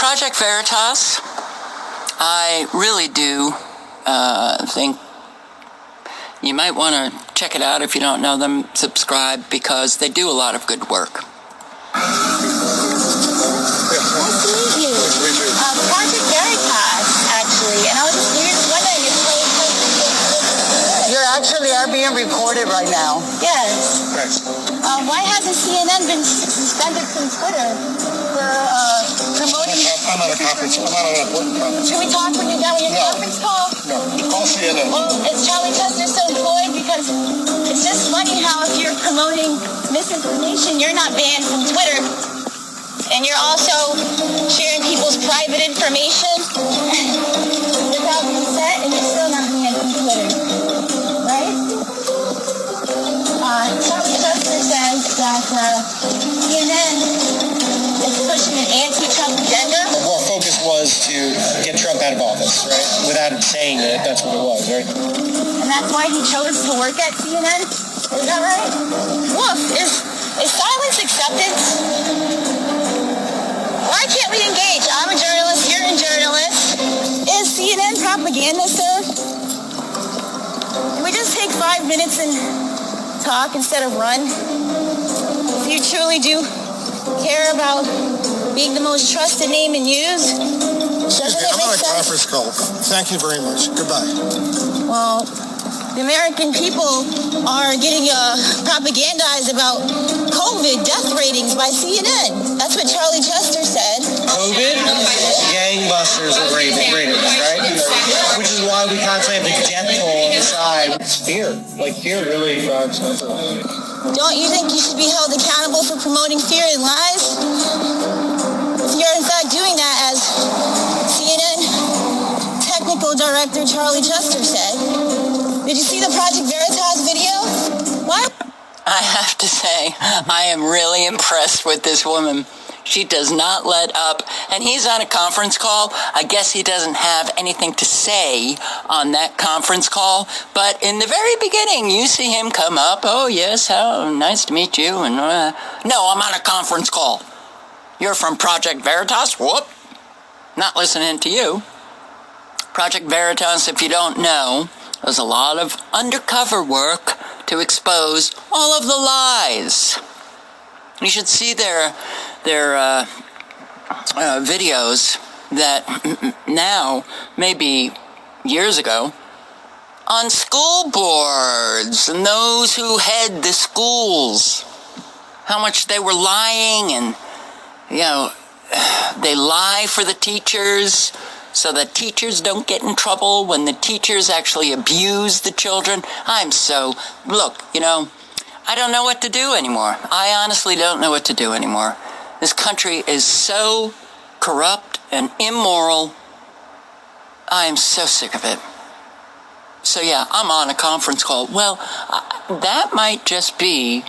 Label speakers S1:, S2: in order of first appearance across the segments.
S1: Project Veritas, I really do think you might want to check it out if you don't know them. Subscribe, because they do a lot of good work.
S2: Project Veritas, actually, and I was just wondering if
S3: you're actually being recorded right now.
S2: Yes. Why hasn't CNN been suspended from Twitter for promoting?
S4: I'm on a conference. I'm on an important conference.
S2: Should we talk when you're done with your conference call?
S4: No, call CNN.
S2: Well, is Charlie Chester so employed? Because it's just funny how if you're promoting misinformation, you're not banned from Twitter. And you're also sharing people's private information without consent, and you're still not banned from Twitter, right? Charlie Chester says that CNN is pushing an anti-Trump agenda.
S4: Our focus was to get Trump out of office, right? Without him saying it, that's what it was, right?
S2: And that's why he chose to work at CNN? Is that right? Look, is silence acceptance? Why can't we engage? I'm a journalist, you're a journalist. Is CNN propaganda, sir? Can we just take 5 minutes and talk instead of run? If you truly do care about being the most trusted name in news,
S4: Excuse me, I'm on a conference call. Thank you very much. Goodbye.
S2: Well, the American people are getting propagandized about COVID death ratings by CNN. That's what Charlie Chester said.
S5: COVID, gangbusters of ratings, right? Which is why we constantly have the death toll on the side. It's fear. Fear really drives us.
S2: Don't you think you should be held accountable for promoting fear and lies? If you're in fact doing that, as CNN technical director Charlie Chester said. Did you see the Project Veritas video? What?
S1: I have to say, I am really impressed with this woman. She does not let up. And he's on a conference call. I guess he doesn't have anything to say on that conference call. But in the very beginning, you see him come up. Oh, yes, how nice to meet you. And no, I'm on a conference call. You're from Project Veritas? Whoop. Not listening to you. Project Veritas, if you don't know, there's a lot of undercover work to expose all of the lies. You should see their videos that now, maybe years ago, on school boards and those who head the schools, how much they were lying, and, they lie for the teachers so that teachers don't get in trouble when the teachers actually abuse the children. Look, I don't know what to do anymore. I honestly don't know what to do anymore. This country is so corrupt and immoral. I am so sick of it. So yeah, I'm on a conference call. Well, that might just be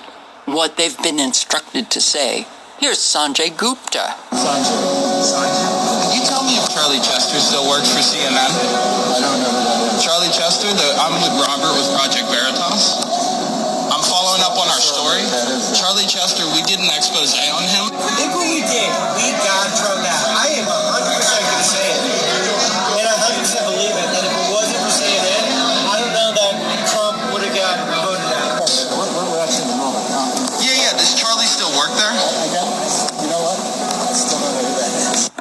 S1: what they've been instructed to say. Here's Sanjay Gupta.
S6: Sanjay, can you tell me if Charlie Chester still works for CNN?
S4: I don't know who that is.
S6: Charlie Chester, I'm with Robert with Project Veritas. I'm following up on our story. Charlie Chester, we did an expose on him.
S5: Look what we did. We got Trump out. I am 100% going to say it. And I 100% believe it. And if it wasn't for CNN, I don't know that Trump would have got voted out.
S4: We're actually in the middle of a conference.
S6: Yeah, does Charlie still work there?
S4: I don't. You know what? I still don't know who that is.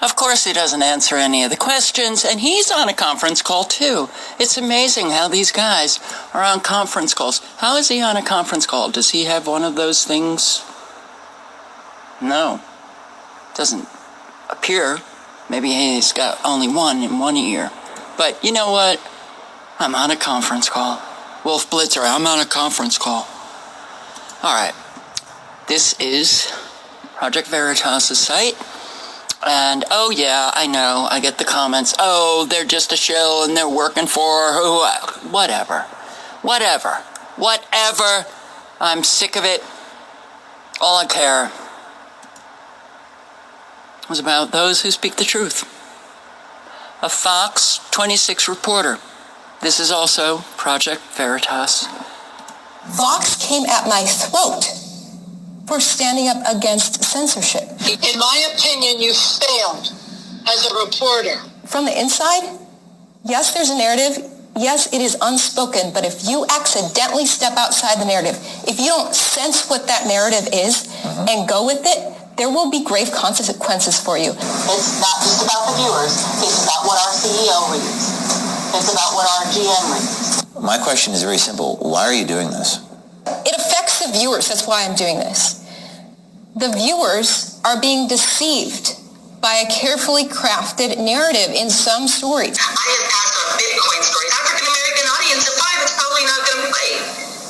S1: Of course he doesn't answer any of the questions, and he's on a conference call too. It's amazing how these guys are on conference calls. How is he on a conference call? Does he have one of those things? No. Doesn't appear. Maybe he's got only one in one ear. But you know what? I'm on a conference call. Wolf Blitzer, I'm on a conference call. All right. This is Project Veritas' site. And, oh yeah, I know, I get the comments, oh, they're just a shill and they're working for who, whatever. I'm sick of it. All I care was about those who speak the truth. A Fox 26 reporter. This is also Project Veritas.
S7: Vox came at my throat
S2: for standing up against censorship.
S7: In my opinion, you failed as a reporter.
S2: From the inside, yes, there's a narrative. Yes, it is unspoken, but if you accidentally step outside the narrative, if you don't sense what that narrative is and go with it, there will be grave consequences for you.
S8: It's not just about the viewers. It's about what our CEO reads. It's about what our GM reads.
S9: My question is very simple. Why are you doing this?
S2: It affects the viewers. That's why I'm doing this. The viewers are being deceived by a carefully crafted narrative in some stories.
S8: I have passed on Bitcoin stories. African-American audience of 5, it's probably not going to play.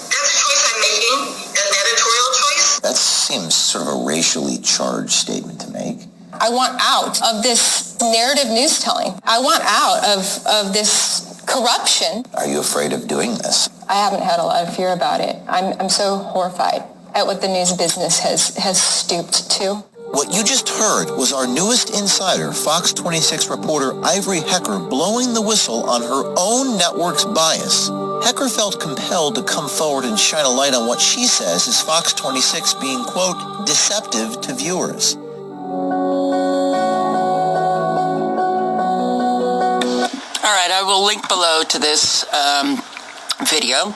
S8: That's a choice I'm making, an editorial choice.
S9: That seems sort of a racially charged statement to make.
S2: I want out of this narrative news telling. I want out of this corruption.
S9: Are you afraid of doing this?
S2: I haven't had a lot of fear about it. I'm so horrified at what the news business has stooped to.
S9: What you just heard was our newest insider, Fox 26 reporter Ivory Hecker, blowing the whistle on her own network's bias. Hecker felt compelled to come forward and shine a light on what she says is Fox 26 being, quote, deceptive to viewers.
S1: All right, I will link below to this video.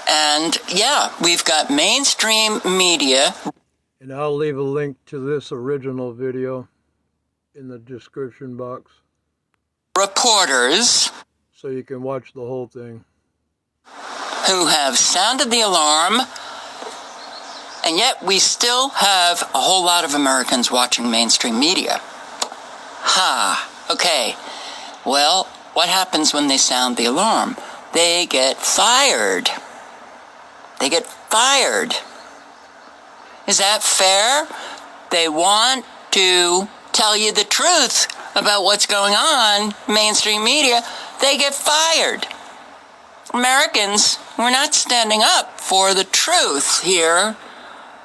S1: And yeah, we've got mainstream media.
S10: And I'll leave a link to this original video in the description box.
S1: Reporters.
S10: So you can watch the whole thing.
S1: Who have sounded the alarm. And yet we still have a whole lot of Americans watching mainstream media. Okay. Well, what happens when they sound the alarm? They get fired. They get fired. Is that fair? They want to tell you the truth about what's going on, mainstream media. They get fired. Americans, we're not standing up for the truth here.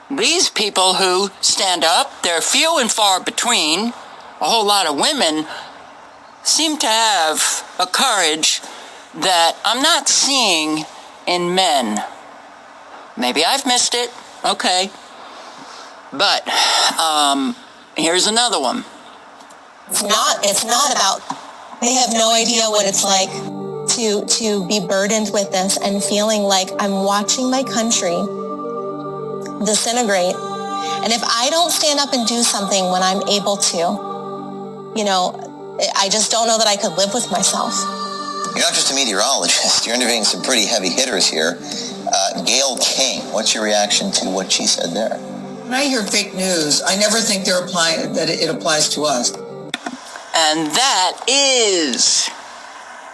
S1: These people who stand up, they're few and far between. A whole lot of women seem to have a courage that I'm not seeing in men. Maybe I've missed it. Okay. But here's another one.
S2: It's not about, they have no idea what it's like to be burdened with this and feeling like I'm watching my country disintegrate. And if I don't stand up and do something when I'm able to, I just don't know that I could live with myself.
S9: You're not just a meteorologist. You're interviewing some pretty heavy hitters here. Gail King, what's your reaction to what she said there?
S3: When I hear fake news, I never think that it applies to us.
S1: And that is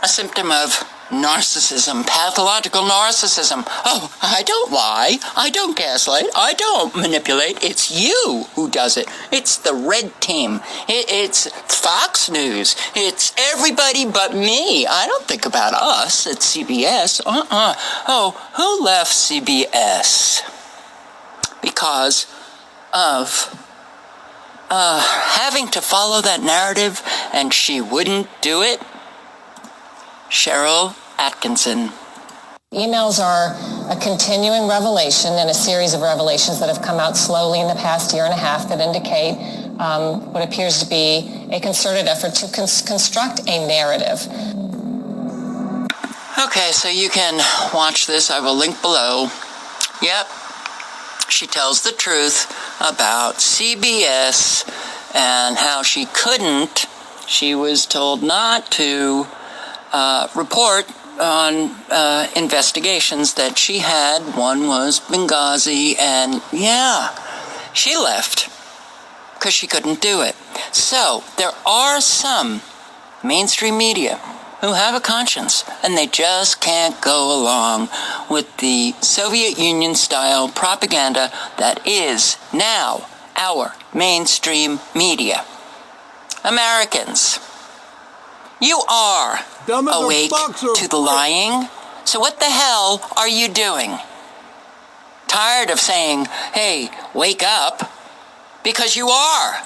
S1: a symptom of narcissism, pathological narcissism. Oh, I don't lie. I don't gaslight. I don't manipulate. It's you who does it. It's the red team. It's Fox News. It's everybody but me. I don't think about us at CBS. Oh, who left CBS? Because of having to follow that narrative, and she wouldn't do it. Cheryl Atkinson.
S2: Emails are a continuing revelation and a series of revelations that have come out slowly in the past year and a half that indicate what appears to be a concerted effort to construct a narrative.
S1: Okay, so you can watch this. I will link below. Yep. She tells the truth about CBS and how she couldn't. She was told not to report on investigations that she had. One was Benghazi, and yeah, she left because she couldn't do it. So there are some mainstream media who have a conscience, and they just can't go along with the Soviet Union-style propaganda that is now our mainstream media. Americans, you are awake to the lying. So what the hell are you doing? Tired of saying, hey, wake up, because you are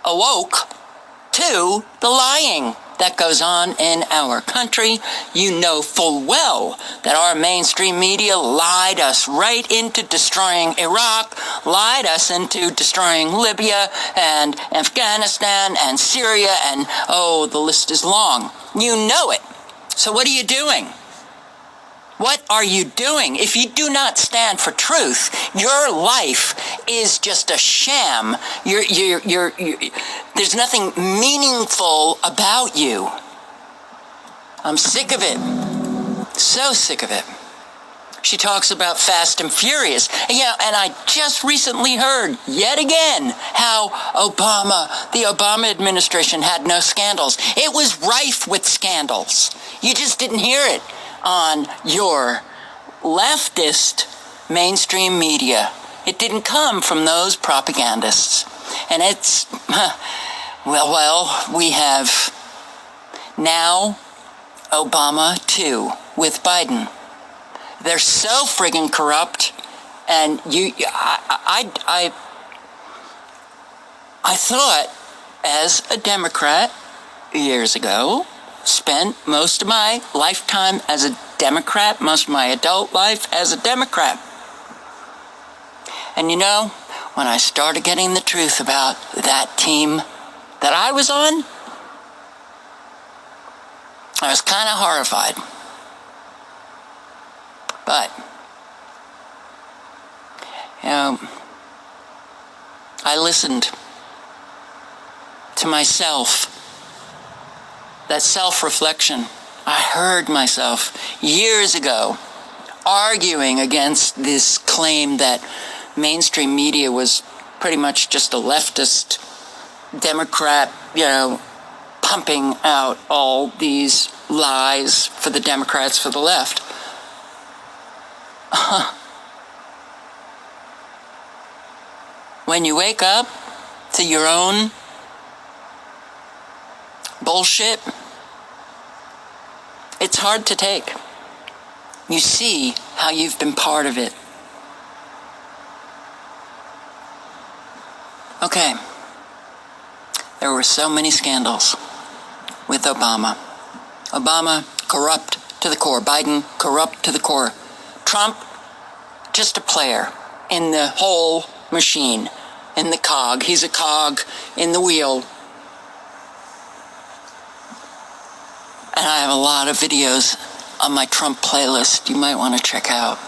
S1: awoke to the lying. that goes on in our country. You know full well that our mainstream media lied us right into destroying Iraq, lied us into destroying Libya and Afghanistan and Syria, and oh, the list is long. You know it. So what are you doing? What are you doing? If you do not stand for truth, your life is just a sham. There's nothing meaningful about you. I'm sick of it. So sick of it. She talks about Fast and Furious. And I just recently heard, yet again, how the Obama administration had no scandals. It was rife with scandals. You just didn't hear it on your leftist mainstream media. It didn't come from those propagandists. And it's, we have now Obama too with Biden. They're so friggin' corrupt, and I thought, as a Democrat years ago, spent most of my lifetime as a Democrat, most of my adult life as a Democrat. And when I started getting the truth about that team that I was on, I was kind of horrified. But, I listened to myself. That self-reflection. I heard myself years ago arguing against this claim that mainstream media was pretty much just a leftist Democrat, pumping out all these lies for the Democrats, for the left. When you wake up to your own bullshit, it's hard to take. You see how you've been part of it. Okay. There were so many scandals with Obama. Obama, corrupt to the core. Biden, corrupt to the core. Trump, just a player in the whole machine, in the cog. He's a cog in the wheel. And I have a lot of videos on my Trump playlist you might want to check out.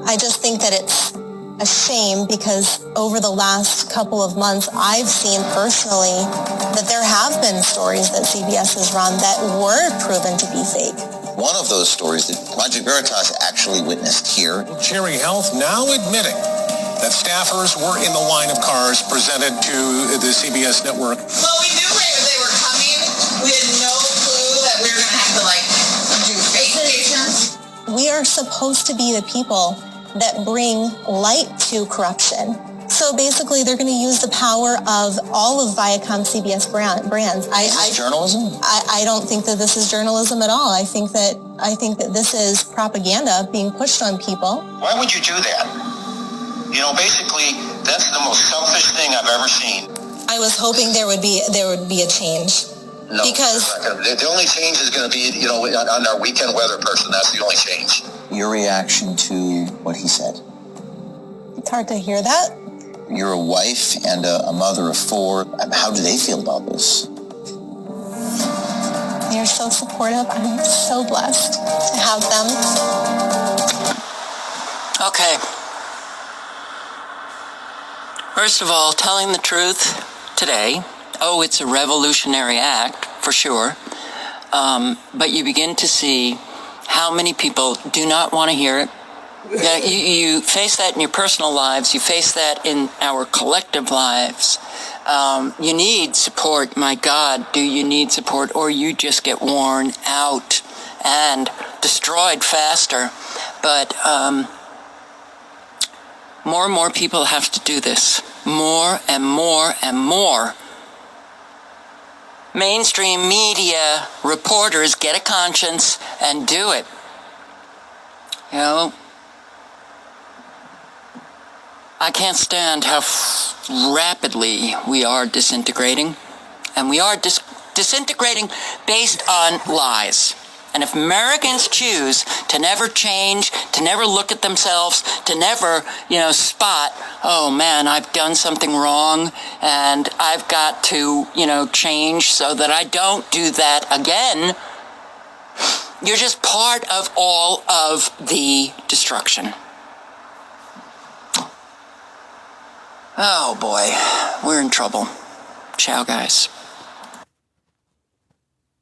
S2: I just think that it's a shame because over the last couple of months, I've seen personally that there have been stories that CBS has run that were proven to be fake.
S9: One of those stories that Project Veritas actually witnessed here.
S11: Cherry Health now admitting that staffers were in the line of cars presented to the CBS network.
S8: Well, we knew they were coming. We had no clue that we were going to have to, do fake patients.
S2: We are supposed to be the people that bring light to corruption. So basically, they're going to use the power of all of Viacom CBS brands.
S9: Is this journalism?
S2: I don't think that this is journalism at all. I think that this is propaganda being pushed on people.
S9: Why would you do that? Basically, that's the most selfish thing I've ever seen.
S2: I was hoping there would be a change.
S9: No,
S2: because
S9: the only change is going to be, on our weekend weather person. That's the only change. Your reaction to what he said?
S2: It's hard to hear that.
S9: You're a wife and a mother of 4. How do they feel about this?
S2: They're so supportive. I'm so blessed to have them.
S1: Okay. First of all, telling the truth today, it's a revolutionary act, for sure. But you begin to see how many people do not want to hear it. You face that in your personal lives. You face that in our collective lives. You need support. My God, do you need support? Or you just get worn out and destroyed faster. But more and more people have to do this. More and more and more. Mainstream media reporters get a conscience and do it. I can't stand how rapidly we are disintegrating. And we are disintegrating based on lies. And if Americans choose to never change, to never look at themselves, to never, spot, oh man, I've done something wrong and I've got to, change so that I don't do that again, you're just part of all of the destruction. Oh boy, we're in trouble. Ciao, guys.